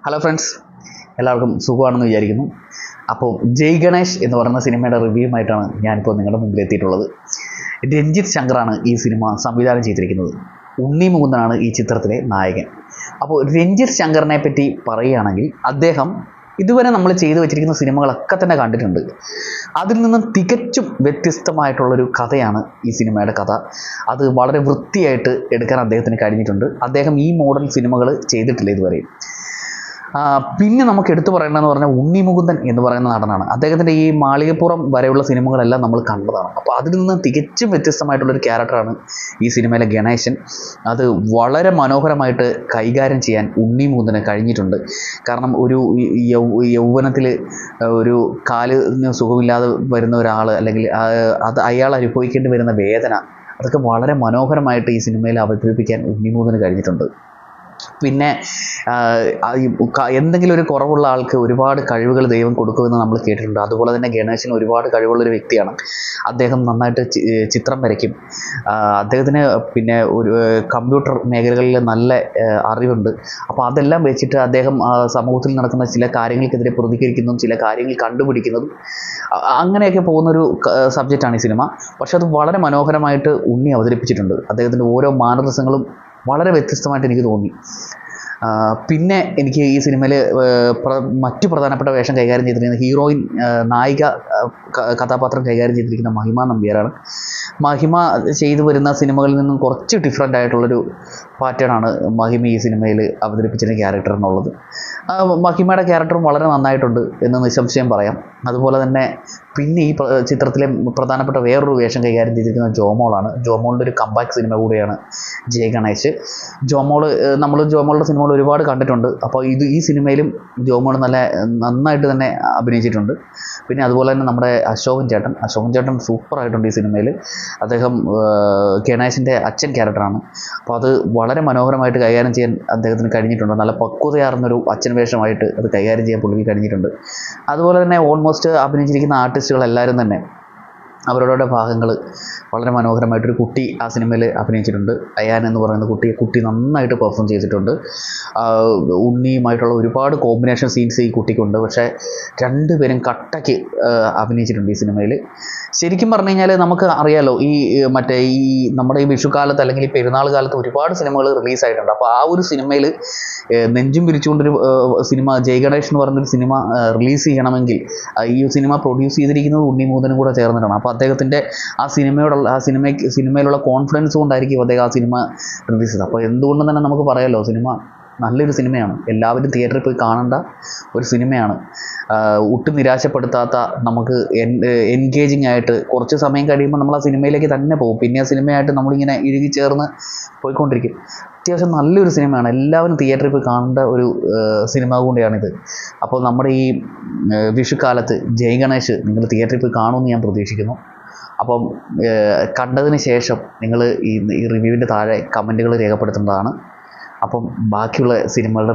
Hello friends, എല്ലാവർക്കും സുഖമാണെന്ന് വിചാരിക്കുന്നു. അപ്പോൾ ജയ് ഗണേഷ് എന്ന് പറയുന്ന സിനിമയുടെ റിവ്യൂമായിട്ടാണ് ഞാനിപ്പോൾ നിങ്ങളുടെ മുമ്പിൽ എത്തിയിട്ടുള്ളത്. രഞ്ജിത്ത് ശങ്കറാണ് ഈ സിനിമ സംവിധാനം ചെയ്തിരിക്കുന്നത്. ഉണ്ണി മുകുന്ദനാണ് ഈ ചിത്രത്തിലെ നായകൻ. അപ്പോൾ രഞ്ജിത്ത് ശങ്കറിനെ പറ്റി പറയുകയാണെങ്കിൽ അദ്ദേഹം ഇതുവരെ നമ്മൾ ചെയ്തു വെച്ചിരിക്കുന്ന സിനിമകളൊക്കെ തന്നെ കണ്ടിട്ടുണ്ട്. അതിൽ നിന്നും തികച്ചും വ്യത്യസ്തമായിട്ടുള്ളൊരു കഥയാണ് ഈ സിനിമയുടെ കഥ. അത് വളരെ വൃത്തിയായിട്ട് എടുക്കാൻ അദ്ദേഹത്തിന് കഴിഞ്ഞിട്ടുണ്ട്. അദ്ദേഹം ഈ മോഡൽ സിനിമകൾ ചെയ്തിട്ടില്ല ഇതുവരെയും. പിന്നെ നമുക്ക് എടുത്തു പറയേണ്ടതെന്ന് പറഞ്ഞാൽ ഉണ്ണി മുകുന്ദൻ എന്ന് പറയുന്ന നടനാണ്. അദ്ദേഹത്തിൻ്റെ ഈ മാളികപ്പുറം വരെയുള്ള സിനിമകളെല്ലാം നമ്മൾ കണ്ടതാണ്. അപ്പോൾ അതിൽ നിന്ന് തികച്ചും വ്യത്യസ്തമായിട്ടുള്ളൊരു ക്യാരക്ടറാണ് ഈ സിനിമയിലെ ഗണേശൻ. അത് വളരെ മനോഹരമായിട്ട് കൈകാര്യം ചെയ്യാൻ ഉണ്ണി മുകുന്ദന് കഴിഞ്ഞിട്ടുണ്ട്. കാരണം ഒരു യൗവനത്തിൽ ഒരു കാലിന് സുഖമില്ലാതെ വരുന്ന ഒരാൾ, അല്ലെങ്കിൽ അത് അയാൾ അനുഭവിക്കേണ്ടി വരുന്ന വേദന, അതൊക്കെ വളരെ മനോഹരമായിട്ട് ഈ സിനിമയിൽ അവതരിപ്പിക്കാൻ ഉണ്ണി മുകുന്ദന് കഴിഞ്ഞിട്ടുണ്ട്. പിന്നെ എന്തെങ്കിലും ഒരു കുറവുള്ള ആൾക്ക് ഒരുപാട് കഴിവുകൾ ദൈവം കൊടുക്കുമെന്ന് നമ്മൾ കേട്ടിട്ടുണ്ട്. അതുപോലെ തന്നെ ഗണേശൻ ഒരുപാട് കഴിവുള്ളൊരു വ്യക്തിയാണ്. അദ്ദേഹം നന്നായിട്ട് ചിത്രം വരയ്ക്കും. അദ്ദേഹത്തിന് പിന്നെ ഒരു കമ്പ്യൂട്ടർ മേഖലകളിൽ നല്ല അറിവുണ്ട്. അപ്പോൾ അതെല്ലാം വെച്ചിട്ട് അദ്ദേഹം സമൂഹത്തിൽ നടക്കുന്ന ചില കാര്യങ്ങൾക്കെതിരെ പ്രതികരിക്കുന്നതും ചില കാര്യങ്ങൾ കണ്ടുപിടിക്കുന്നതും അങ്ങനെയൊക്കെ പോകുന്നൊരു സബ്ജക്റ്റാണ് ഈ സിനിമ. പക്ഷെ അത് വളരെ മനോഹരമായിട്ട് ഉണ്ണി അവതരിപ്പിച്ചിട്ടുണ്ട്. അദ്ദേഹത്തിൻ്റെ ഓരോ മാനറിസങ്ങളും വളരെ വ്യത്യസ്തമായിട്ട് എനിക്ക് തോന്നി. പിന്നെ എനിക്ക് ഈ സിനിമയിൽ മറ്റു പ്രധാനപ്പെട്ട വേഷം കൈകാര്യം ചെയ്തിരിക്കുന്ന ഹീറോയിൻ, നായിക കഥാപാത്രം കൈകാര്യം ചെയ്തിരിക്കുന്ന മഹിമ നമ്പ്യാരാണ്. മഹിമ ചെയ്തു വരുന്ന സിനിമകളിൽ നിന്നും കുറച്ച് ഡിഫറെൻ്റ് ആയിട്ടുള്ളൊരു പാറ്റേണാണ് മഹിമ ഈ സിനിമയിൽ അവതരിപ്പിച്ചിരുന്ന ക്യാരക്ടർ എന്നുള്ളത്. മഹിമയുടെ ക്യാരക്ടറും വളരെ നന്നായിട്ടുണ്ട് എന്ന് നിസ്സംശയം പറയാം. അതുപോലെ തന്നെ പിന്നെ ഈ ചിത്രത്തിലെ പ്രധാനപ്പെട്ട വേറൊരു വേഷം കൈകാര്യം ചെയ്തിരിക്കുന്നത് ജോമോളാണ്. ജോമോളുടെ ഒരു കംബാക്ക് സിനിമ കൂടിയാണ് ജയ് ഗണേഷ്. നമ്മൾ ജോമോളുടെ സിനിമകൾ ഒരുപാട് കണ്ടിട്ടുണ്ട്. അപ്പോൾ ഈ സിനിമയിലും ജോമോൾ നന്നായിട്ട് തന്നെ അഭിനയിച്ചിട്ടുണ്ട്. പിന്നെ അതുപോലെ തന്നെ നമ്മുടെ അശോകൻ ചേട്ടൻ സൂപ്പറായിട്ടുണ്ട് ഈ സിനിമയിൽ. അദ്ദേഹം ഗണേശിൻ്റെ അച്ഛൻ ക്യാരക്ടറാണ്. അപ്പോൾ അത് വളരെ മനോഹരമായിട്ട് കൈകാര്യം ചെയ്യാൻ അദ്ദേഹത്തിന് കഴിഞ്ഞിട്ടുണ്ട്. നല്ല പക്വതയാർന്നൊരു അച്ഛൻ വേഷമായിട്ട് അത് കൈകാര്യം ചെയ്യാൻ പുള്ളിക്ക് കഴിഞ്ഞിട്ടുണ്ട്. അതുപോലെ തന്നെ ഓൾമോസ്റ്റ് അഭിനയിച്ചിരിക്കുന്ന ആർട്ടിസ്റ്റുകളെല്ലാവരും തന്നെ അവരുടെ ഭാഗങ്ങൾ വളരെ മനോഹരമായിട്ടൊരു കുട്ടി ആ സിനിമയിൽ അഭിനയിച്ചിട്ടുണ്ട്. അയാൻ എന്ന് പറയുന്ന കുട്ടി നന്നായിട്ട് പെർഫോം ചെയ്തിട്ടുണ്ട്. ഉണ്ണിയുമായിട്ടുള്ള ഒരുപാട് കോമ്പിനേഷൻ സീൻസ് ഈ കുട്ടിക്കുണ്ട്. പക്ഷേ രണ്ടുപേരും കട്ടയ്ക്ക് അഭിനയിച്ചിട്ടുണ്ട് ഈ സിനിമയിൽ. ശരിക്കും പറഞ്ഞു കഴിഞ്ഞാൽ നമുക്ക് അറിയാലോ, ഈ നമ്മുടെ ഈ വിഷുക്കാലത്ത് അല്ലെങ്കിൽ ഈ പെരുന്നാൾ കാലത്ത് ഒരുപാട് സിനിമകൾ റിലീസായിട്ടുണ്ട്. അപ്പോൾ ആ ഒരു സിനിമയിൽ നെഞ്ചും പിരിച്ചുകൊണ്ടൊരു സിനിമ ജയ് ഗണേഷ് എന്ന് പറയുന്നൊരു സിനിമ റിലീസ് ചെയ്യണമെങ്കിൽ ഈ സിനിമ പ്രൊഡ്യൂസ് ചെയ്തിരിക്കുന്നത് ഉണ്ണി മുകുന്ദനും കൂടെ ചേർന്നിട്ടാണ്. അപ്പോൾ അദ്ദേഹത്തിൻ്റെ സിനിമയിലുള്ള കോൺഫിഡൻസ് കൊണ്ടായിരിക്കും അദ്ദേഹം ആ സിനിമ റിലീസ് ചെയ്തത്. അപ്പോൾ എന്തുകൊണ്ടും തന്നെ നമുക്ക് പറയാമല്ലോ, സിനിമ നല്ലൊരു സിനിമയാണ്. എല്ലാവരും തിയേറ്ററിൽ പോയി കാണേണ്ട ഒരു സിനിമയാണ്. ഒട്ടും നിരാശപ്പെടുത്താത്ത, നമുക്ക് എൻഗേജിങ് ആയിട്ട് കുറച്ച് സമയം കഴിയുമ്പോൾ നമ്മൾ ആ സിനിമയിലേക്ക് തന്നെ പോകും. പിന്നെ ആ സിനിമയായിട്ട് നമ്മളിങ്ങനെ ഇഴുകി ചേർന്ന് പോയിക്കൊണ്ടിരിക്കും. അത്യാവശ്യം നല്ലൊരു സിനിമയാണ്. എല്ലാവരും തിയേറ്ററിൽ പോയി കാണേണ്ട ഒരു സിനിമ കൂടിയാണിത്. അപ്പോൾ നമ്മുടെ ഈ വിഷുക്കാലത്ത് ജയ് ഗണേഷ് നിങ്ങൾ തിയേറ്ററിൽ പോയി കാണുമെന്ന് ഞാൻ പ്രതീക്ഷിക്കുന്നു. അപ്പം കണ്ടതിന് ശേഷം നിങ്ങൾ ഈ റിവ്യൂവിൻ്റെ താഴെ കമൻറ്റുകൾ രേഖപ്പെടുത്തേണ്ടതാണ്. അപ്പം ബാക്കിയുള്ള സിനിമകളുടെ